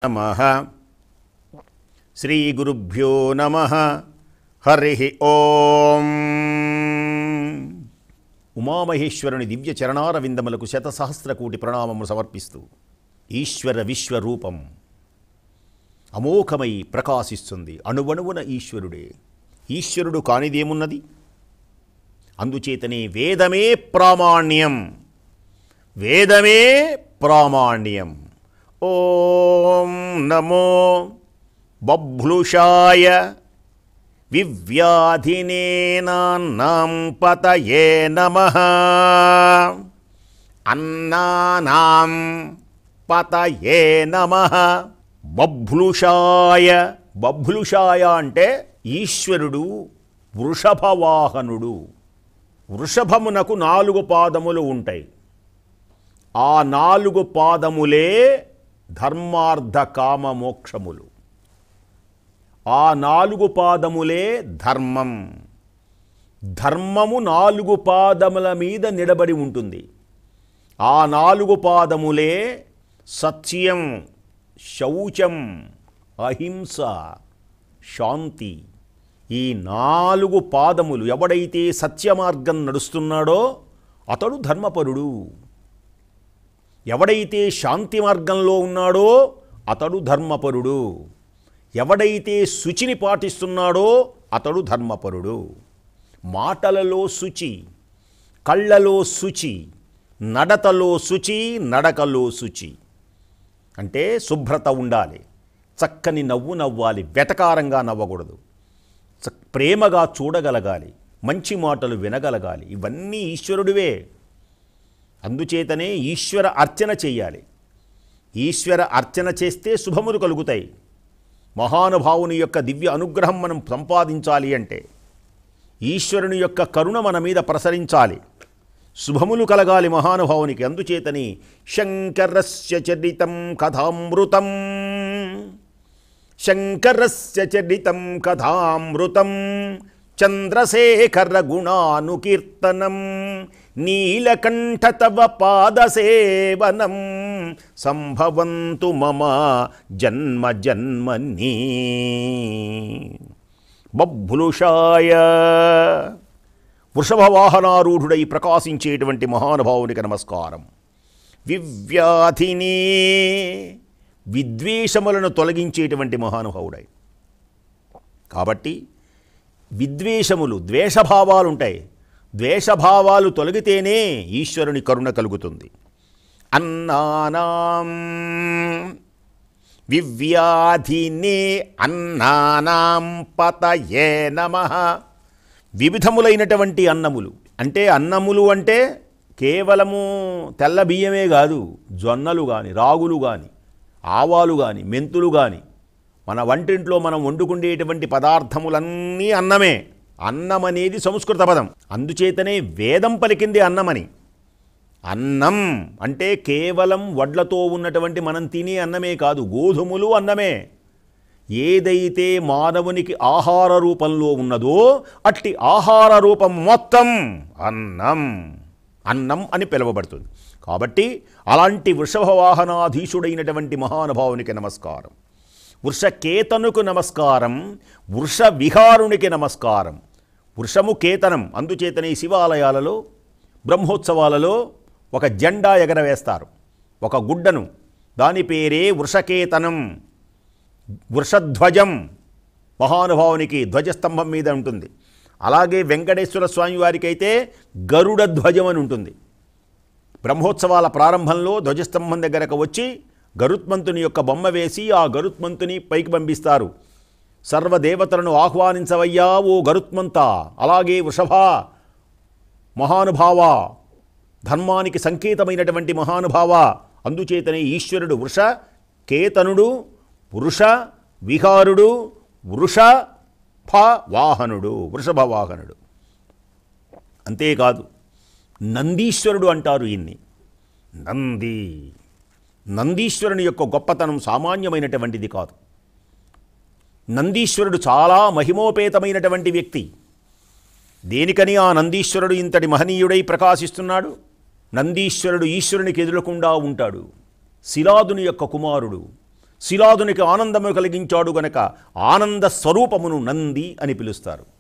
నమః శ్రీ గురుభ్యో నమః హరి ఓం ఉమామహేశ్వరుని దివ్య చరణారవిందములకు శతసహస్రకోటి ప్రణామములు సమర్పిస్తూ ఈశ్వర విశ్వరూపం అమోఘమై ప్రకాశిస్తుంది. అణువణువున ఈశ్వరుడే. ఈశ్వరుడు కానిదేమున్నది? అందుచేతనే వేదమే ప్రామాణ్యం. వేదమే ప్రామాణ్యం. ఓం నమో బభ్లుషాయ వివ్యాధినేనాన్నాం పతయే నమః. అన్నానాం పతయే నమః. బభ్లుషాయ. బభ్లుషాయ అంటే ఈశ్వరుడు వృషభవాహనుడు. వృషభమునకు 4 పాదములు ఉంటాయి. ఆ 4 పాదములే ధర్మార్థ కామ మోక్షములు. ఆ 4 పాదములే ధర్మం. ధర్మము 4 పాదముల మీద నిలబడి ఉంటుంది. ఆ 4 పాదములే సత్యం, శౌచం, అహింస, శాంతి. ఈ 4 పాదములు ఎవడైతే సత్యమార్గం నడుస్తున్నాడో అతడు ధర్మపరుడు. ఎవడైతే శాంతి మార్గంలో ఉన్నాడో అతడు ధర్మపరుడు. ఎవడైతే శుచిని పాటిస్తున్నాడో అతడు ధర్మపరుడు. మాటలలో శుచి, కళ్ళలో శుచి, నడతలో శుచి, నడకలో శుచి. అంటే శుభ్రత ఉండాలి. చక్కని నవ్వు నవ్వాలి. వెటకారంగా నవ్వకూడదు. ప్రేమగా చూడగలగాలి. మంచి మాటలు వినగలగాలి. ఇవన్నీ ఈశ్వరుడివే. అందుచేతనే ఈశ్వర అర్చన చెయ్యాలి. ఈశ్వర అర్చన చేస్తే శుభములు కలుగుతాయి. మహానుభావుని యొక్క దివ్య అనుగ్రహం మనం సంపాదించాలి అంటే ఈశ్వరుని యొక్క కరుణ మన మీద ప్రసరించాలి. శుభములు కలగాలి మహానుభావునికి. అందుచేతని శంకరస్య చరితం కథామృతం, శంకరస్య చరితం కథామృతం, చంద్రశేఖర గుణానుకీర్తనం, నీలకంఠ తవ పాదసేవనం, సంభవంతు మమ జన్మ జన్మని. బభ్లుషాయ. వృషభవాహనారూఢుడై ప్రకాశించేటువంటి మహానుభావునికి నమస్కారం. వివ్యాధినే. విద్వేషములను తొలగించేటువంటి మహానుభావుడై. కాబట్టి విద్వేషములు, ద్వేషభావాలు ఉంటాయి. ద్వేషభావాలు తొలగితేనే ఈశ్వరుని కరుణ కలుగుతుంది. అన్నానాం వివ్యాధినే అన్నానాం పతయే నమః. వివిధములైనటువంటి అన్నములు. అంటే అన్నములు అంటే కేవలము తెల్ల బియ్యమే కాదు. జొన్నలు కానీ, రాగులు కానీ, ఆవాలు కానీ, మెంతులు కానీ, మన వంటింట్లో మనం వండుకునేటువంటి పదార్థములన్నీ అన్నమే. అన్నం అనేది సంస్కృత పదం. అందుచేతనే వేదం పలికింది అన్నమని. అన్నం అంటే కేవలం వడ్లతో ఉన్నటువంటి మనం తినే అన్నమే కాదు. గోధుమలు అన్నమే. ఏదైతే మానవునికి ఆహార రూపంలో ఉన్నదో అట్టి ఆహార రూపం మొత్తం అన్నం. అన్నం అని పిలువబడుతుంది. కాబట్టి అలాంటి వృషభవాహనాధీశుడైనటువంటి మహానుభావునికి నమస్కారం. వృషకేతనుకు నమస్కారం. వృష విహారునికి నమస్కారం. వృషము కేతనం. అందుచేతనే శివాలయాలలో బ్రహ్మోత్సవాలలో ఒక జెండా ఎగరవేస్తారు, ఒక గుడ్డను. దాని పేరే వృషకేతనం. వృషధ్వజం మహానుభావునికి ధ్వజస్తంభం మీద ఉంటుంది. అలాగే వెంకటేశ్వర స్వామి వారికి అయితే గరుడ ధ్వజం అని ఉంటుంది. బ్రహ్మోత్సవాల ప్రారంభంలో ధ్వజస్తంభం దగ్గరకు వచ్చి గరుత్మంతుని యొక్క బొమ్మ వేసి ఆ గరుత్మంతుని పైకి పంపిస్తారు. సర్వదేవతలను ఆహ్వానించవయ్యా ఓ గరుత్మంత. అలాగే వృషభ మహానుభావ, ధర్మానికి సంకేతమైనటువంటి మహానుభావ. అందుచేతనే ఈశ్వరుడు వృష కేతనుడు, వృష విహారుడు, వృషభ వాహనుడు, వృషభవాహనుడు. అంతేకాదు నందీశ్వరుడు అంటారు ఈయన్ని. నంది. నందీశ్వరుని యొక్క గొప్పతనం సామాన్యమైనటువంటిది కాదు. నందీశ్వరుడు చాలా మహిమోపేతమైనటువంటి వ్యక్తి. దేనికని ఆ నందీశ్వరుడు ఇంతటి మహనీయుడై ప్రకాశిస్తున్నాడు? నందీశ్వరుడు ఈశ్వరునికి ఎదురకుండా ఉంటాడు. శిలాదుని యొక్క కుమారుడు. శిలాదునికి ఆనందము కలిగించాడు గనక ఆనంద స్వరూపమును నంది అని పిలుస్తారు.